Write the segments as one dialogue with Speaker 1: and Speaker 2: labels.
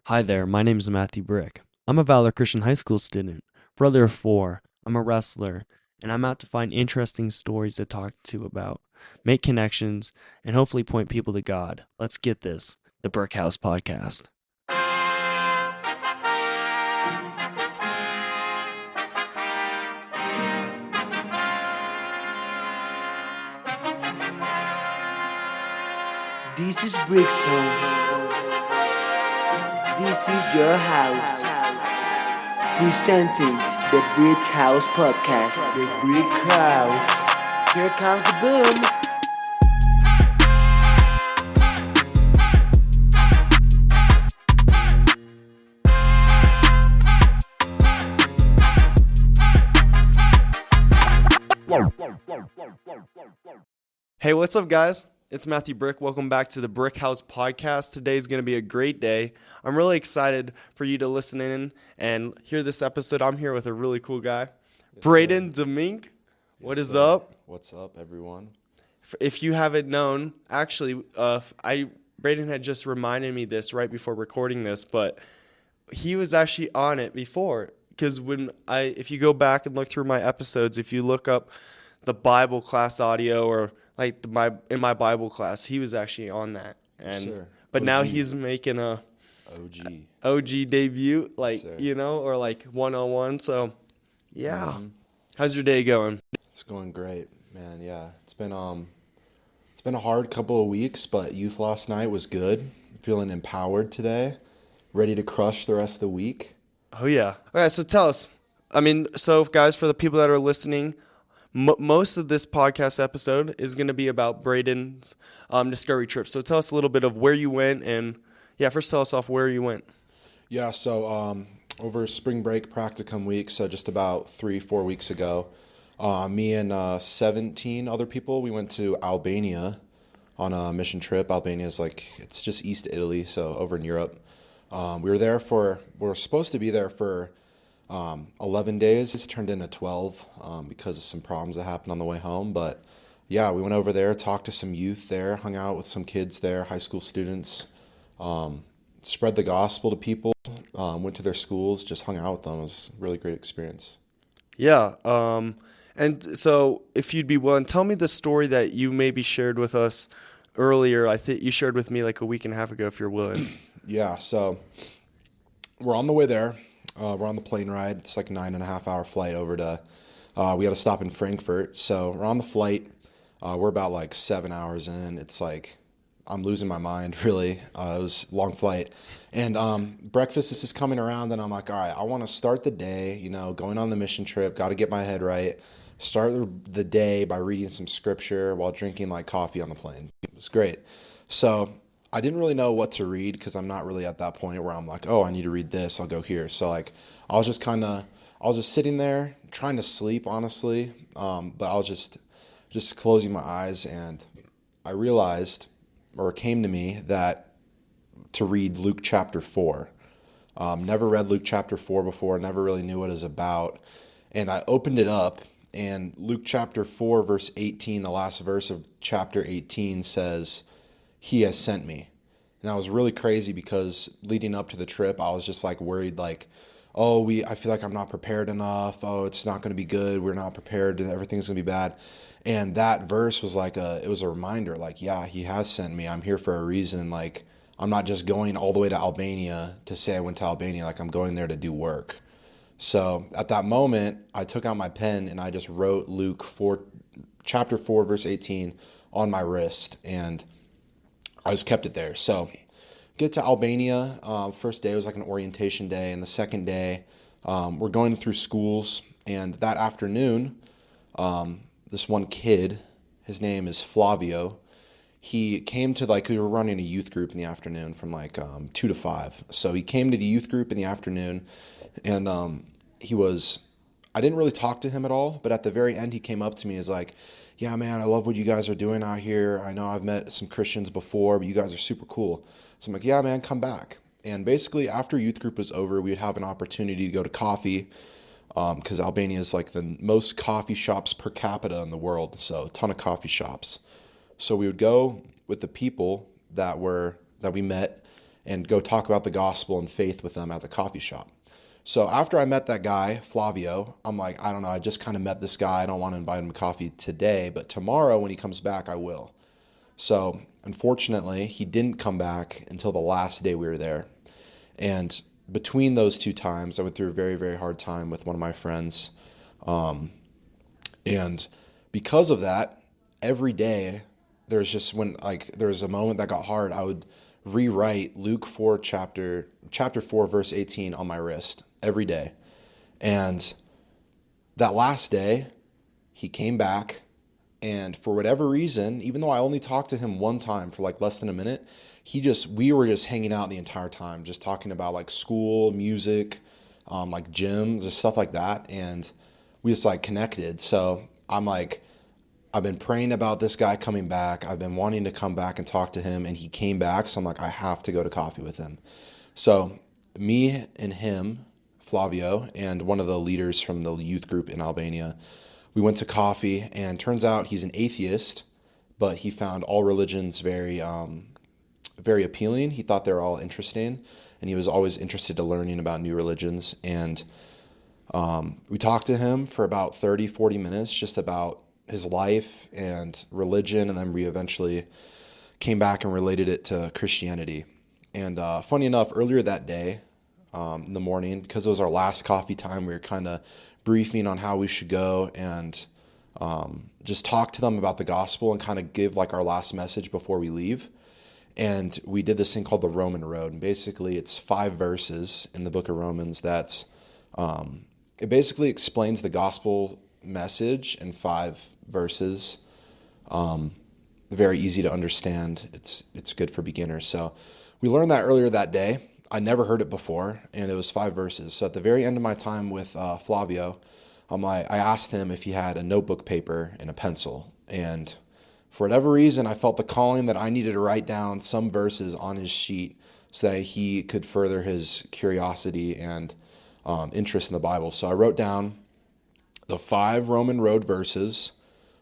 Speaker 1: Hi there, my name is Matthew Brick. I'm a Valor Christian High School student, brother of four. I'm a wrestler, and I'm out to find interesting stories to talk to about, make connections, and hopefully point people to God. Let's get this, the Brick House Podcast.
Speaker 2: This is Brick's home. This is your house. Presenting the Brick House Podcast. The Brick House. Here comes the boom.
Speaker 1: Hey, what's up, guys? It's Matthew Brick. Welcome back to the Brick House Podcast. Today's going to be a great day. I'm really excited for you to listen in and hear this episode. I'm here with a really cool guy, Brayden, DeMink. What is up?
Speaker 3: What's up, everyone?
Speaker 1: If you haven't known, actually, Brayden had just reminded me this right before recording this, but he was actually on it before. Because if you go back and look through my episodes, if you look up the Bible class audio or like in my Bible class, he was actually on that. But
Speaker 3: OG.
Speaker 1: now he's making a OG debut, or like 101. So, yeah.
Speaker 3: Mm-hmm.
Speaker 1: How's your day going?
Speaker 3: It's going great, man. Yeah, it's been a hard couple of weeks, but youth last night was good. Feeling empowered today, ready to crush the rest of the week.
Speaker 1: Oh yeah. All right. So tell us. So guys, for the people that are listening. Most of this podcast episode is going to be about Brayden's discovery trip. So tell us a little bit of where you went, and first tell us off where you went.
Speaker 3: Yeah, so over spring break practicum week, so just about 3-4 weeks ago, me and 17 other people, we went to Albania on a mission trip. Albania is it's just East Italy, so over in Europe. We were supposed to be there for 11 days. It's turned into 12 because of some problems that happened on the way home. But yeah, we went over there, talked to some youth there, hung out with some kids there, high school students, spread the gospel to people, went to their schools, just hung out with them. It was a really great experience.
Speaker 1: Yeah. And so if you'd be willing, tell me the story that you maybe shared with us earlier. I think you shared with me like a week and a half ago, if you're willing.
Speaker 3: Yeah, so we're on the way there. We're on the plane ride. It's like a 9.5-hour flight over to, we got to stop in Frankfurt. So we're on the flight. We're about 7 hours in. It's I'm losing my mind, really. It was a long flight. And breakfast is just coming around, and I'm like, all right, I want to start the day, going on the mission trip, got to get my head right. Start the day by reading some scripture while drinking coffee on the plane. It was great. So I didn't really know what to read because I'm not really at that point where I'm like, oh, I need to read this, I'll go here. So I was just sitting there trying to sleep, honestly. But I was just closing my eyes, and I realized, or it came to me, that to read Luke chapter 4. Never read Luke chapter 4 before, never really knew what it was about. And I opened it up, and Luke chapter 4, verse 18, the last verse of chapter 18 says, "He has sent me." And that was really crazy because leading up to the trip, I was just worried, I feel like I'm not prepared enough. Oh, it's not going to be good. We're not prepared. Everything's going to be bad. And that verse was it was a reminder, yeah, he has sent me. I'm here for a reason. I'm not just going all the way to Albania to say I went to Albania. I'm going there to do work. So at that moment, I took out my pen and I just wrote Luke 4, chapter 4, verse 18 on my wrist. And I just kept it there. So get to Albania. First day was an orientation day. And the second day, we're going through schools. And that afternoon, this one kid, his name is Flavio, he came to we were running a youth group in the afternoon from 2 to 5. So he came to the youth group in the afternoon, and I didn't really talk to him at all, but at the very end he came up to me and is like, yeah, man, I love what you guys are doing out here. I know I've met some Christians before, but you guys are super cool. So I'm like, yeah, man, come back. And basically after youth group was over, we'd have an opportunity to go to coffee, because Albania is the most coffee shops per capita in the world, so a ton of coffee shops. So we would go with the people that we met, and go talk about the gospel and faith with them at the coffee shop. So after I met that guy, Flavio, I'm like, I don't know, I just kind of met this guy. I don't want to invite him to coffee today, but tomorrow when he comes back, I will. So unfortunately, he didn't come back until the last day we were there. And between those two times, I went through a very, very hard time with one of my friends. And because of that, every day, there's just there was a moment that got hard, I would rewrite Luke 4, chapter 4, verse 18 on my wrist every day. And that last day, he came back, and for whatever reason, even though I only talked to him one time for like less than a minute, we were just hanging out the entire time, just talking about like school, music, like gym, just stuff like that. And we just like connected. So I'm like, I've been praying about this guy coming back. I've been wanting to come back and talk to him, and he came back. So I'm like, I have to go to coffee with him. So me and him, Flavio, and one of the leaders from the youth group in Albania, we went to coffee, and turns out he's an atheist, but he found all religions very appealing. He thought they were all interesting, and he was always interested in learning about new religions. And we talked to him for about 30, 40 minutes just about his life and religion, and then we eventually came back and related it to Christianity. And funny enough, earlier that day, in the morning, because it was our last coffee time, we were kind of briefing on how we should go and just talk to them about the gospel and kind of give like our last message before we leave. And we did this thing called the Roman Road. And basically it's 5 verses in the book of Romans that's it basically explains the gospel message in 5 verses. Very easy to understand. It's good for beginners. So we learned that earlier that day. I never heard it before, and it was 5 verses. So at the very end of my time with Flavio, I asked him if he had a notebook paper and a pencil. And for whatever reason, I felt the calling that I needed to write down some verses on his sheet so that he could further his curiosity and interest in the Bible. So I wrote down the 5 Roman road verses.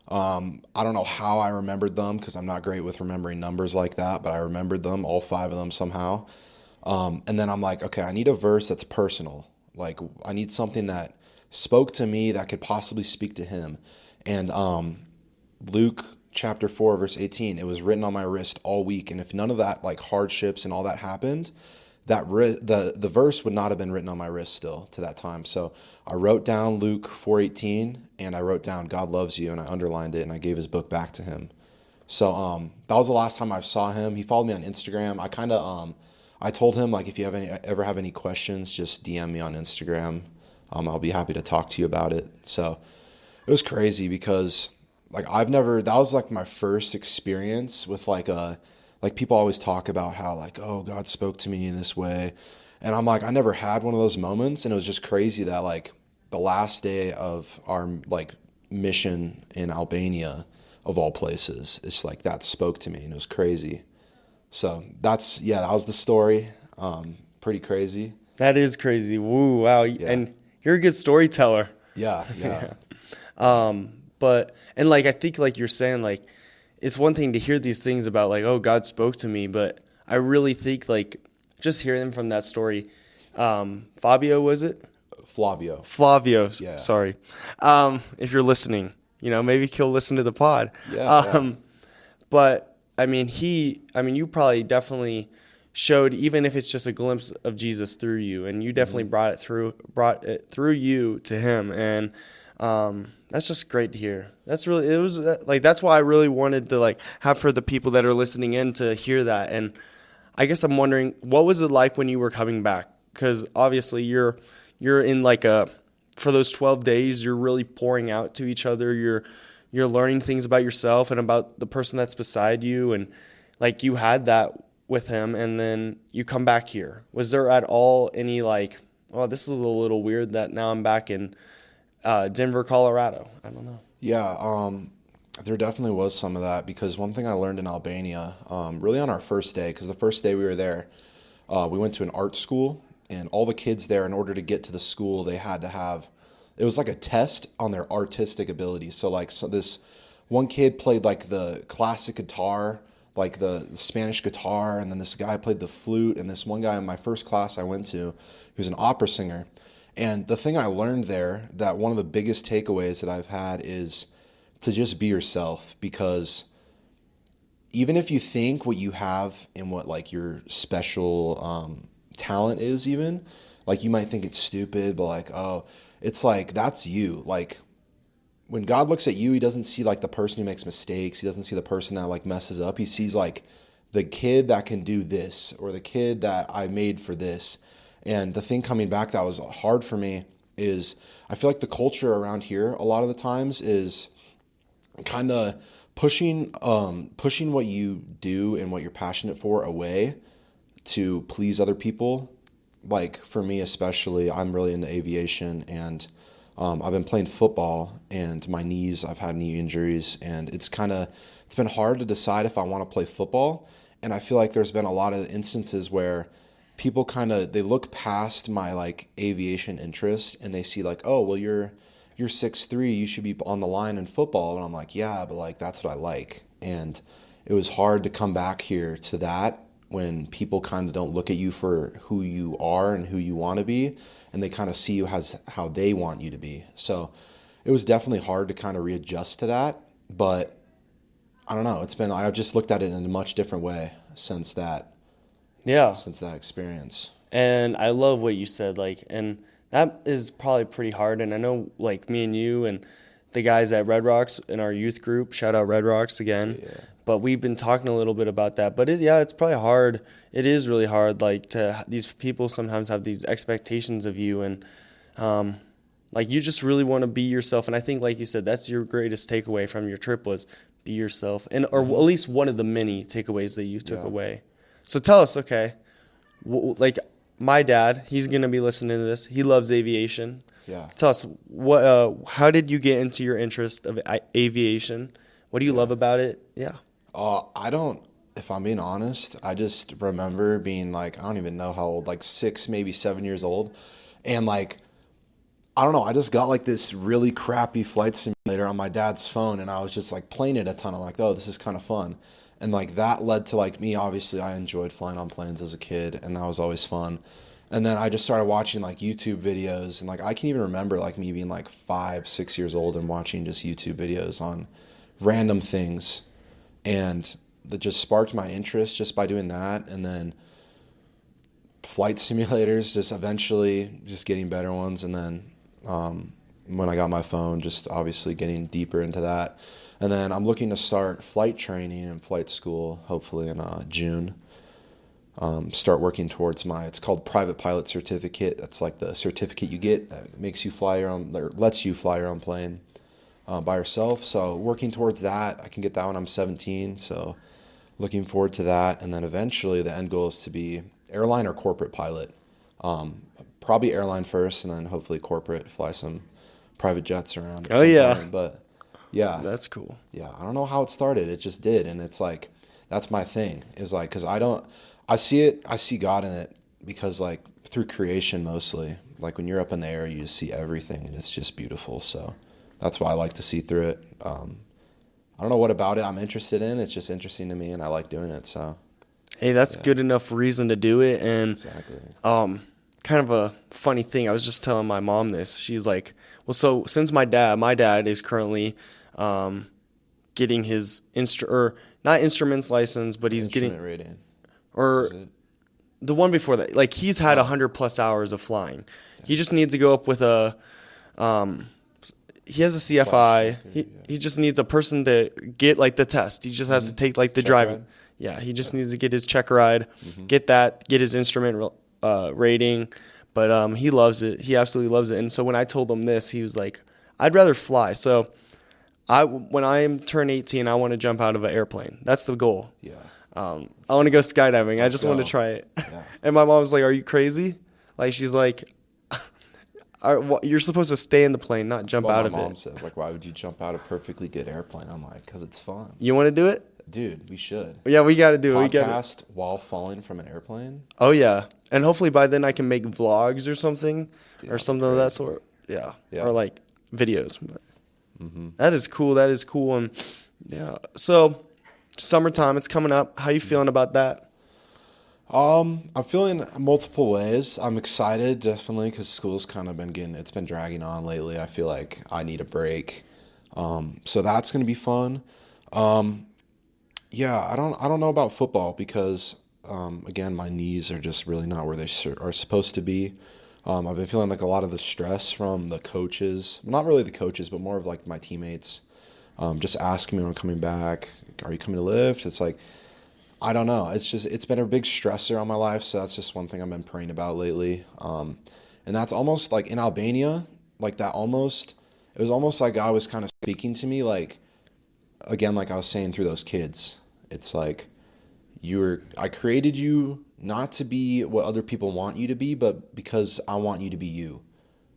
Speaker 3: I don't know how I remembered them because I'm not great with remembering numbers like that, but I remembered them, all 5 of them somehow. And then I'm like, okay, I need a verse that's personal. Like I need something that spoke to me that could possibly speak to him. And Luke chapter 4, verse 18, it was written on my wrist all week. And if none of that like hardships and all that happened, the verse would not have been written on my wrist still to that time. So I wrote down Luke 4:18, and I wrote down God loves you, and I underlined it, and I gave his book back to him. So that was the last time I saw him. He followed me on Instagram. I told him like if you ever have any questions, just DM me on Instagram. I'll be happy to talk to you about it. So it was crazy because like that was like my first experience with like people always talk about how like, oh, God spoke to me in this way. And I'm like, I never had one of those moments. And it was just crazy that like the last day of our like mission in Albania, of all places, it's like that spoke to me, and it was crazy. So that was the story. Pretty crazy.
Speaker 1: That is crazy. Woo, wow. Yeah. And you're a good storyteller.
Speaker 3: Yeah.
Speaker 1: And like, I think like you're saying, like, it's one thing to hear these things about like, oh, God spoke to me, but I really think like just hearing them from that story, Fabio, was it?
Speaker 3: Flavio.
Speaker 1: Yeah. Sorry. If you're listening, maybe he'll listen to the pod.
Speaker 3: Yeah.
Speaker 1: But I mean, you probably definitely showed, even if it's just a glimpse of Jesus through you, and you definitely brought it through you to him. And, that's just great to hear. That's why I really wanted to like have for the people that are listening in to hear that. And I guess I'm wondering, what was it like when you were coming back? Because obviously you're in like for those 12 days, you're really pouring out to each other. You're learning things about yourself and about the person that's beside you. And like you had that with him, and then you come back here. Was there at all any like, oh, this is a little weird that now I'm back in Denver, Colorado? I don't know.
Speaker 3: Yeah, there definitely was some of that, because one thing I learned in Albania, really on our first day, because the first day we were there, we went to an art school, and all the kids there, in order to get to the school, they had to have, it was like a test on their artistic ability. So this one kid played like the classic guitar like the Spanish guitar, and then this guy played the flute, and this one guy in my first class I went to, he was an opera singer. And the thing I learned there, that one of the biggest takeaways that I've had is to just be yourself, because even if you think what you have and what like your special talent is, even like you might think it's stupid, but like, oh, it's like, that's you. Like when God looks at you, he doesn't see like the person who makes mistakes. He doesn't see the person that like messes up. He sees like the kid that can do this, or the kid that I made for this. And the thing coming back that was hard for me is I feel like the culture around here a lot of the times is kind of pushing what you do and what you're passionate for away to please other people. Like for me especially, I'm really into aviation, and I've been playing football, and my knees, I've had knee injuries, and it's been hard to decide if I want to play football. And I feel like there's been a lot of instances where people they look past my like aviation interest, and they see like, oh, well, you're 6'3", you should be on the line in football. And I'm like, yeah, but like that's what I like. And it was hard to come back here to that when people kind of don't look at you for who you are and who you want to be, and they kind of see you as how they want you to be. So it was definitely hard to kind of readjust to that, but I don't know, I've just looked at it in a much different way since that experience.
Speaker 1: And I love what you said, like, and that is probably pretty hard. And I know, like, me and you and the guys at Red Rocks in our youth group, shout out Red Rocks again. Yeah. But we've been talking a little bit about that. But it's probably hard. It is really hard. Like, these people sometimes have these expectations of you, and like you just really want to be yourself. And I think, like you said, that's your greatest takeaway from your trip was be yourself, and or at least one of the many takeaways that you took away. So tell us, okay, like my dad, he's gonna be listening to this. He loves aviation.
Speaker 3: Yeah.
Speaker 1: Tell us how did you get into your interest of aviation? What do you love about it? Yeah.
Speaker 3: I don't, if I'm being honest, I just remember being like, I don't even know how old, like 6, maybe 7 years old. And like, I don't know, I just got like this really crappy flight simulator on my dad's phone, and I was just like playing it a ton. I'm like, oh, this is kind of fun. And like that led to like me, obviously I enjoyed flying on planes as a kid, and that was always fun. And then I just started watching like YouTube videos, and like I can even remember like me being like 5, 6 years old and watching just YouTube videos on random things. And that just sparked my interest just by doing that. And then flight simulators, just eventually just getting better ones. And then when I got my phone, just obviously getting deeper into that. And then I'm looking to start flight training and flight school, hopefully in June. Start working towards it's called private pilot certificate. That's like the certificate you get that makes you fly your own, or lets you fly your own plane by yourself. So working towards that. I can get that when I'm 17. So looking forward to that. And then eventually the end goal is to be airline or corporate pilot. Probably airline first, and then hopefully corporate, fly some private jets around.
Speaker 1: Oh yeah.
Speaker 3: Point. But yeah,
Speaker 1: that's cool.
Speaker 3: Yeah, I don't know how it started. It just did, and it's like that's my thing. Is like because I see God in it because like through creation mostly. Like when you're up in the air, you just see everything, and it's just beautiful. So that's why I like to see through it. I don't know what about it I'm interested in. It's just interesting to me, and I like doing it. So
Speaker 1: hey, that's good enough reason to do it. And
Speaker 3: exactly.
Speaker 1: Kind of a funny thing. I was just telling my mom this. She's like, well, so since my dad is currently getting his not instruments license, but he's
Speaker 3: Instrument
Speaker 1: getting
Speaker 3: rating.
Speaker 1: Or the one before that. Like he's had 100+ hours of flying. Yeah. He just needs to go up with a he has a CFI. He just needs a person to get like the test. He just has to take like the driving. Ride. Yeah, he just needs to get his check ride, get his instrument rating. But he loves it. He absolutely loves it. And so when I told him this, he was like, I'd rather fly. So when I turn 18, I want to jump out of an airplane. That's the goal. Yeah. I want to go skydiving. I just want to try it. Yeah. And my mom was like, are you crazy? Like, she's like, you're supposed to stay in the plane, not jump out of it. My mom
Speaker 3: says, like, why would you jump out of a perfectly good airplane? I'm like, because it's fun.
Speaker 1: You want to do it?
Speaker 3: Dude, we should.
Speaker 1: Yeah, we got to do it.
Speaker 3: Podcast while falling from an airplane?
Speaker 1: Oh, yeah. And hopefully by then I can make vlogs or something or something of that sort. Yeah. Or like videos. That is cool. And yeah. So summertime, it's coming up. How you feeling about that?
Speaker 3: I'm feeling multiple ways. I'm excited, definitely, because school's kind of it's been dragging on lately. I feel like I need a break. So that's going to be fun. Yeah, I don't know about football because, again, my knees are just really not where they are supposed to be. I've been feeling like a lot of the stress from the coaches, not really the coaches, but more of like my teammates, just asking me when I'm coming back, are you coming to lift? It's like, I don't know. It's been a big stressor on my life. So that's just one thing I've been praying about lately. And that's almost like in Albania, like it was almost like God was kind of speaking to me, like, again, like I was saying through those kids. It's like, I created you not to be what other people want you to be, but because I want you to be you.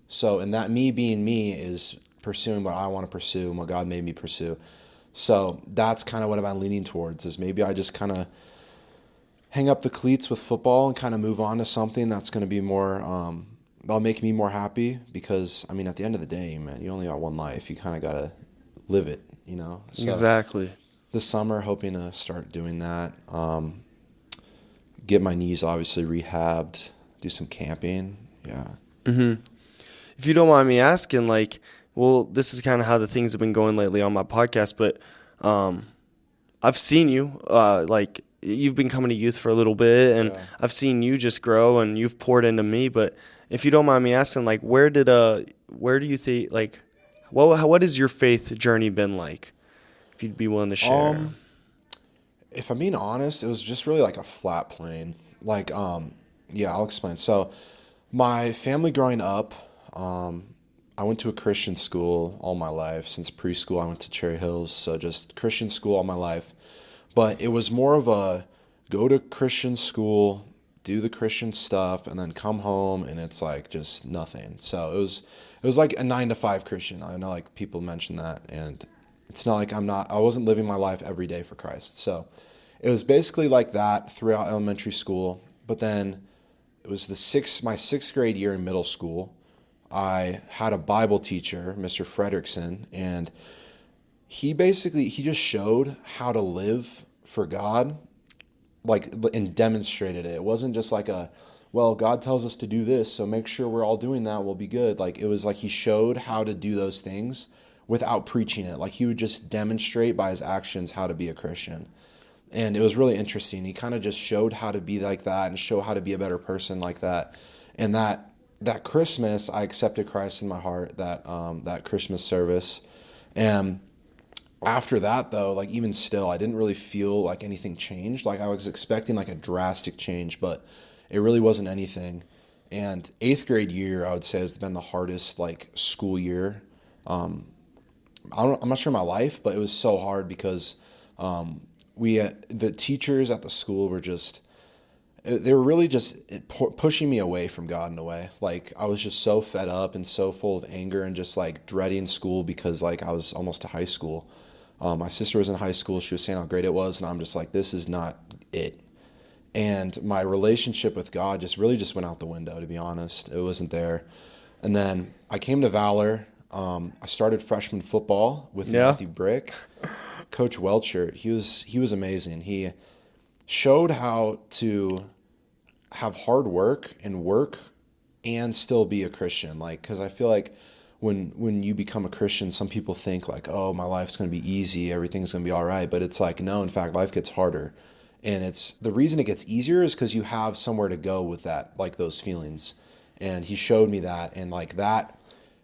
Speaker 3: So, and that me being me is pursuing what I want to pursue and what God made me pursue. So that's kind of what I've been leaning towards, is maybe I just kind of hang up the cleats with football and kind of move on to something that's going to be more, that'll make me more happy, because, I mean, at the end of the day, man, you only got one life. You kind of got to live it, you know? So
Speaker 1: Exactly.
Speaker 3: this summer, hoping to start doing that. Get my knees obviously rehabbed, do some camping. Yeah.
Speaker 1: If you don't mind me asking, like, well, this is kind of how the things have been going lately on my podcast, but I've seen you, like, you've been coming to youth for a little bit, and
Speaker 3: Yeah.
Speaker 1: I've seen you just grow, and you've poured into me. But if you don't mind me asking, like, where do you think, like, what has your faith journey been like? If you'd be willing to share.
Speaker 3: If I'm being honest, it was just really like a flat plane. Like, yeah, I'll explain. So, my family growing up, I went to a Christian school all my life. Since preschool, I went to Cherry Hills, so just Christian school all my life. But it was more of a go to Christian school, do the Christian stuff, and then come home, and it's like just nothing. So it was like a 9 to 5 Christian. I know like people mention that, and it's not like I wasn't living my life every day for Christ. So it was basically like that throughout elementary school. But then it was my sixth grade year in middle school. I had a Bible teacher, Mr. Frederickson, and he just showed how to live for God, like, and demonstrated it. It wasn't just like well, God tells us to do this, so make sure we're all doing that, we'll be good. Like, it was like he showed how to do those things without preaching it. Like, he would just demonstrate by his actions how to be a Christian. And it was really interesting. He kind of just showed how to be like that and show how to be a better person like that. And that Christmas, I accepted Christ in my heart, that Christmas service. And after that, though, like, even still, I didn't really feel like anything changed. Like, I was expecting like a drastic change, but it really wasn't anything. And 8th grade year, I would say, has been the hardest like school year. I'm not sure my life, but it was so hard because the teachers at the school were they were really just pushing me away from God in a way. Like, I was just so fed up and so full of anger and just like dreading school because like I was almost to high school. My sister was in high school. She was saying how great it was, and I'm just like, this is not it. And my relationship with God just went out the window, to be honest. It wasn't there. And then I came to Valor. I started freshman football with Matthew Brick. Coach Welcher, he was amazing. He showed how to have hard work and still be a Christian. Like, because I feel like when you become a Christian, some people think like, oh, my life's going to be easy, everything's going to be all right. But it's like, no, in fact, life gets harder. And the reason it gets easier is because you have somewhere to go with that, like those feelings. And he showed me that, and like that,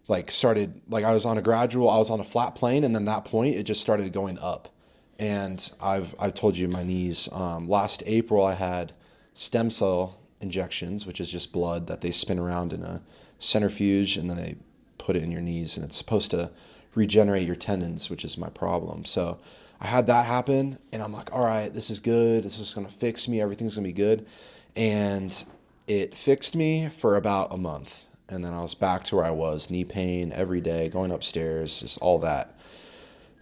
Speaker 3: like started, like I was on a flat plane, and then that point it just started going up. And I've told you my knees. Last April I had stem cell injections, which is just blood that they spin around in a centrifuge, and then they put it in your knees, and it's supposed to regenerate your tendons, which is my problem. So I had that happen, and I'm like, all right, this is good. This is going to fix me. Everything's going to be good. And it fixed me for about a month. And then I was back to where I was, knee pain every day, going upstairs, just all that.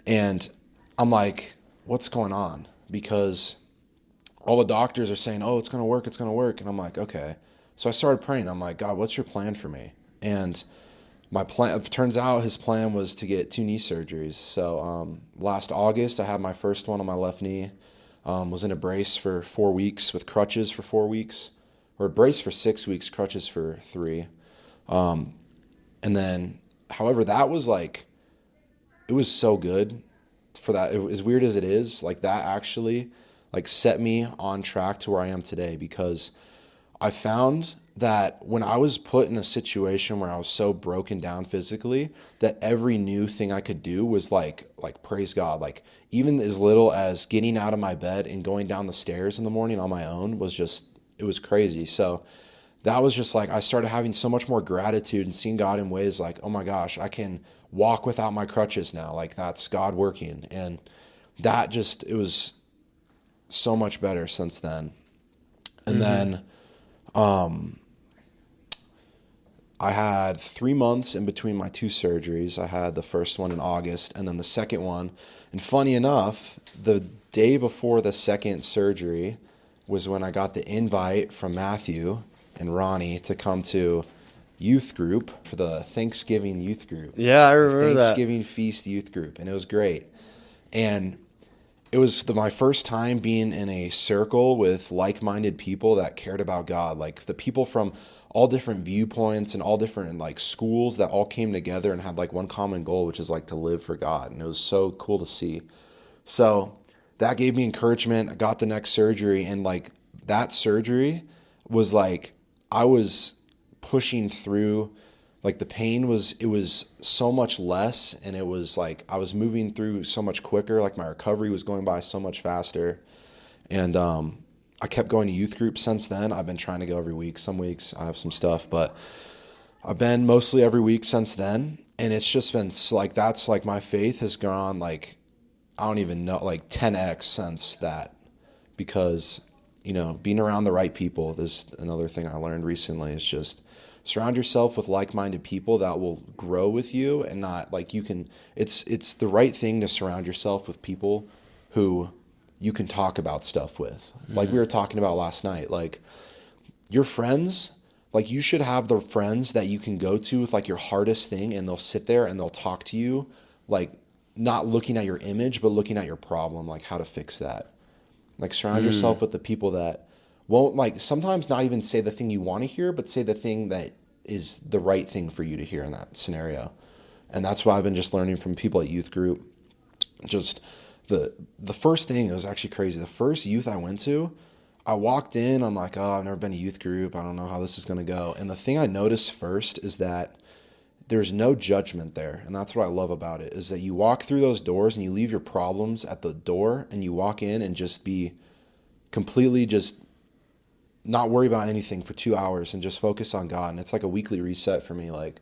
Speaker 3: And I'm like, what's going on? Because all the doctors are saying, oh, it's going to work, it's going to work. And I'm like, okay. So I started praying. I'm like, God, what's your plan for me? And my plan, it turns out his plan was to get 2 knee surgeries. So last August, I had my first one on my left knee. Was in a brace for 4 weeks with crutches for 4 weeks, or a brace for 6 weeks, crutches for 3. And then, however, that was like, it was so good for that. As weird as it is, like that actually like set me on track to where I am today, because I found that when I was put in a situation where I was so broken down physically, that every new thing I could do was like praise God. Like even as little as getting out of my bed and going down the stairs in the morning on my own was just, it was crazy. So that was just like, I started having so much more gratitude and seeing God in ways like, oh my gosh, I can walk without my crutches now. Like that's God working. And that just, it was so much better since then. And then, I had 3 months in between my 2 surgeries. I had the first one in August and then the second one. And funny enough, the day before the second surgery was when I got the invite from Matthew and Ronnie to come to youth group for the Thanksgiving youth group.
Speaker 1: Yeah, I remember that.
Speaker 3: Thanksgiving feast youth group. And it was great. And it was my first time being in a circle with like-minded people that cared about God. Like the people from all different viewpoints and all different like schools that all came together and had like one common goal, which is like to live for God. And it was so cool to see. So that gave me encouragement. I got the next surgery, and like that surgery was like, I was pushing through, like the pain was, it was so much less, and it was like I was moving through so much quicker. Like my recovery was going by so much faster. And I kept going to youth groups since then. I've been trying to go every week. Some weeks I have some stuff, but I've been mostly every week since then. And it's just been like, that's like my faith has gone like, I don't even know, like 10x since that, because, you know, being around the right people, there's another thing I learned recently is just surround yourself with like-minded people that will grow with you, and not like you can, it's the right thing to surround yourself with people who you can talk about stuff with. Like we were talking about last night, like your friends, like you should have the friends that you can go to with like your hardest thing, and they'll sit there and they'll talk to you, like not looking at your image, but looking at your problem, like how to fix that. Like surround yourself with the people that won't like sometimes not even say the thing you want to hear, but say the thing that is the right thing for you to hear in that scenario. And that's why I've been just learning from people at youth group. Just the first thing, it was actually crazy. The first youth I went to, I walked in, I'm like, oh, I've never been to youth group. I don't know how this is going to go. And the thing I noticed first is that there's no judgment there. And that's what I love about it, is that you walk through those doors and you leave your problems at the door, and you walk in and just be completely just not worry about anything for 2 hours and just focus on God. And it's like a weekly reset for me. Like,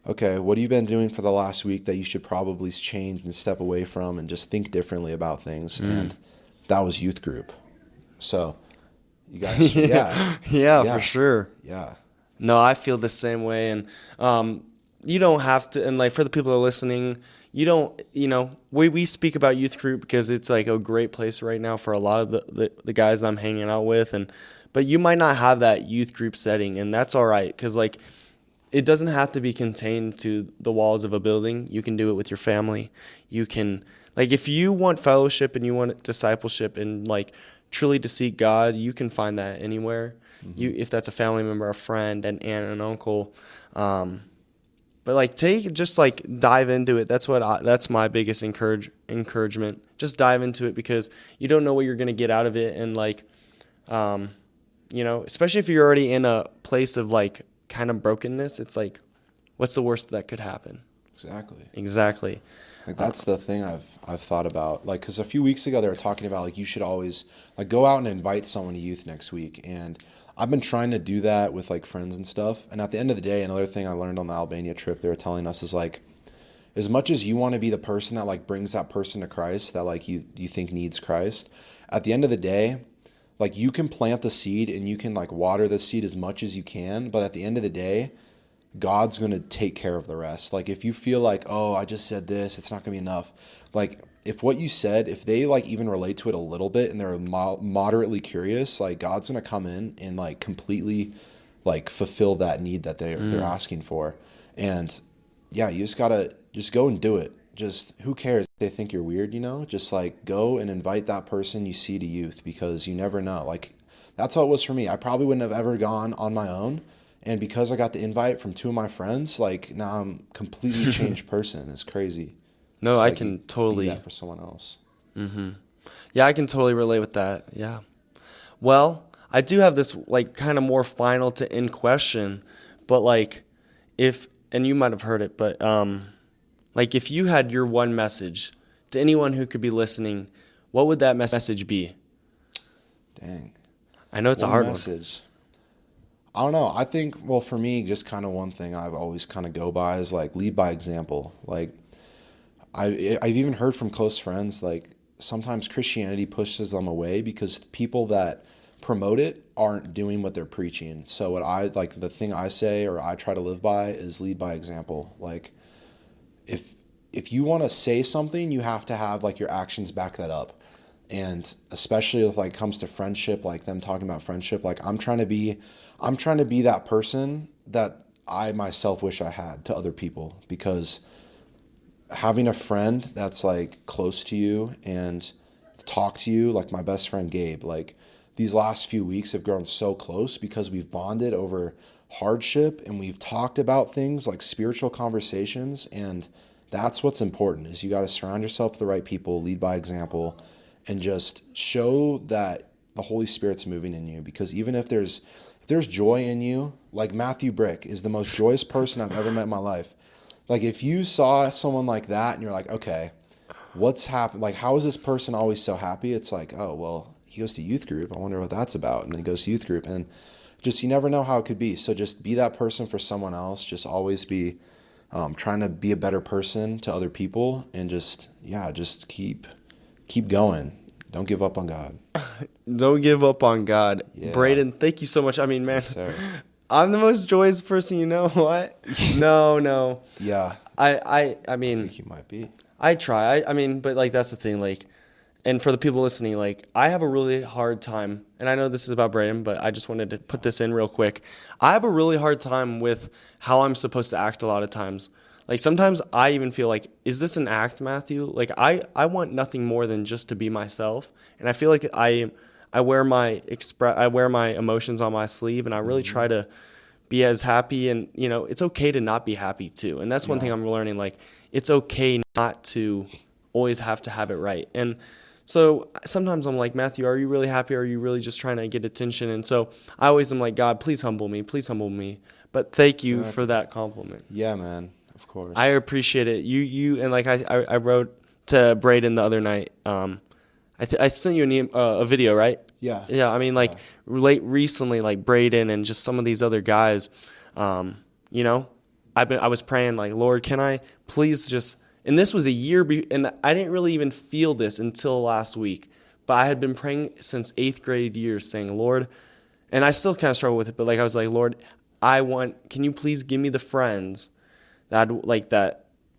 Speaker 3: okay, what have you been doing for the last week that you should probably change and step away from and just think differently about things? And that was youth group. So you guys,
Speaker 1: yeah, for sure.
Speaker 3: Yeah.
Speaker 1: No, I feel the same way. And you don't have to, and like for the people that are listening, you don't, you know, we speak about youth group because it's like a great place right now for a lot of the guys I'm hanging out with. But you might not have that youth group setting, and that's all right, because like it doesn't have to be contained to the walls of a building. You can do it with your family. You can, like, if you want fellowship and you want discipleship and like truly to seek God, you can find that anywhere. If that's a family member, a friend, an aunt, an uncle. But like dive into it. That's my biggest encouragement. Just dive into it, because you don't know what you're gonna get out of it, and like, you know, especially if you're already in a place of like kind of brokenness, it's like, what's the worst that could happen? Exactly.
Speaker 3: Like that's the thing I've thought about. Like, because a few weeks ago they were talking about like you should always like go out and invite someone to youth next week, and I've been trying to do that with like friends and stuff. And at the end of the day, another thing I learned on the Albania trip, they were telling us is like, as much as you want to be the person that like brings that person to Christ that like you think needs Christ, at the end of the day, like you can plant the seed and you can like water the seed as much as you can, but at the end of the day, God's going to take care of the rest. Like if you feel like, oh, I just said this, it's not going to be enough. Like if what you said, if they like even relate to it a little bit and they're moderately curious, like God's going to come in and like completely like fulfill that need that they're asking for. And yeah, you just gotta just go and do it. Just who cares if they think you're weird, Just like go and invite that person you see to youth, because you never know. Like that's how it was for me. I probably wouldn't have ever gone on my own. And because I got the invite from 2 of my friends, like now I'm a completely changed person. It's crazy.
Speaker 1: No,
Speaker 3: Just,
Speaker 1: I
Speaker 3: like,
Speaker 1: can
Speaker 3: be
Speaker 1: totally.
Speaker 3: that for someone else.
Speaker 1: Yeah, I can totally relate with that. Yeah. Well, I do have this like kind of more final to end question, but like and you might have heard it, but like if you had your one message to anyone who could be listening, what would that message be?
Speaker 3: Dang.
Speaker 1: I know it's a
Speaker 3: One
Speaker 1: hard
Speaker 3: message. I don't know. I think, well, for me, just kind of one thing I've always kind of go by is like lead by example. Like I've even heard from close friends, like sometimes Christianity pushes them away because people that promote it aren't doing what they're preaching. So what I like, the thing I say or I try to live by is lead by example. Like if you want to say something, you have to have like your actions back that up. And especially if like comes to friendship, like them talking about friendship, like I'm trying to be that person that I myself wish I had to other people, because having a friend that's like close to you and talk to you, like my best friend Gabe, like these last few weeks have grown so close because we've bonded over hardship and we've talked about things like spiritual conversations. And that's what's important, is you got to surround yourself with the right people, lead by example, and just show that the Holy Spirit's moving in you. Because even if there's joy in you, like Matthew Brick is the most joyous person I've ever met in my life. Like if you saw someone like that and you're like, okay, what's happened? Like, how is this person always so happy? It's like, oh, well, he goes to youth group. I wonder what that's about. And then he goes to youth group, and just, you never know how it could be. So just be that person for someone else. Just always be trying to be a better person to other people, and just keep going. Don't give up on God.
Speaker 1: Don't give up on God.
Speaker 3: Yeah.
Speaker 1: Brayden, thank you so much. I mean, man,
Speaker 3: Yes, sir.
Speaker 1: I'm the most joyous person you know. What? No.
Speaker 3: Yeah.
Speaker 1: I
Speaker 3: I
Speaker 1: mean,
Speaker 3: think you might be.
Speaker 1: I try. I mean, but like that's the thing. Like, and for the people listening, like I have a really hard time, and I know this is about Brayden, but I just wanted to put this in real quick. I have a really hard time with how I'm supposed to act a lot of times. Like sometimes I even feel like, is this an act, Matthew? Like I want nothing more than just to be myself, and I feel like I wear my emotions on my sleeve, and I really try to be as happy, and it's okay to not be happy too. And that's one thing I'm learning, like it's okay not to always have to have it right. And so sometimes I'm like, Matthew, are you really happy? Or are you really just trying to get attention? And so I always am like, God, please humble me. Please humble me. But thank you for that compliment.
Speaker 3: Yeah, man. Of course.
Speaker 1: I appreciate it. You and like I wrote to Brayden the other night. I sent you a video, right?
Speaker 3: Yeah.
Speaker 1: Yeah. I mean, like recently, like Brayden and just some of these other guys. I was praying like, Lord, can I please just? And this was a year, and I didn't really even feel this until last week. But I had been praying since 8th grade years, saying, Lord, and I still kind of struggle with it. But like I was like, Lord, can you please give me the friends that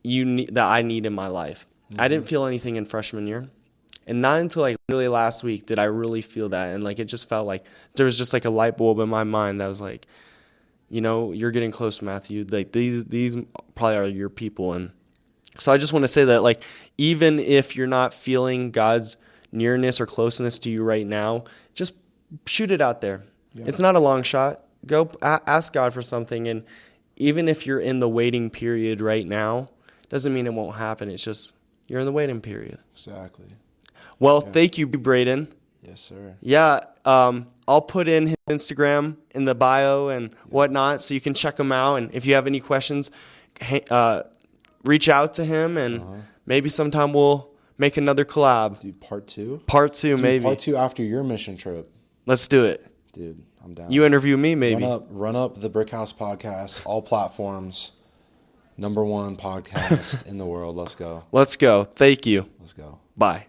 Speaker 1: I need in my life? Mm-hmm. I didn't feel anything in freshman year, and not until like literally last week did I really feel that. And like it just felt like there was just like a light bulb in my mind that was like, you're getting close, Matthew. Like these probably are your people. And so I just want to say that, like, even if you're not feeling God's nearness or closeness to you right now, just shoot it out there. Yeah. It's not a long shot. Go ask God for something. And even if you're in the waiting period right now, doesn't mean it won't happen. It's just you're in the waiting period.
Speaker 3: Exactly.
Speaker 1: Well, Thank you, Brayden.
Speaker 3: Yes, sir.
Speaker 1: Yeah. I'll put in his Instagram in the bio and whatnot, so you can check him out. And if you have any questions, reach out to him, and maybe sometime we'll make another collab.
Speaker 3: Dude, part 2?
Speaker 1: Part 2, maybe.
Speaker 3: Part 2 after your mission trip.
Speaker 1: Let's do it.
Speaker 3: Dude, I'm down.
Speaker 1: You interview me, maybe.
Speaker 3: Run up the Brick House podcast, all platforms. #1 podcast in the world. Let's go.
Speaker 1: Let's go. Thank you.
Speaker 3: Let's go.
Speaker 1: Bye.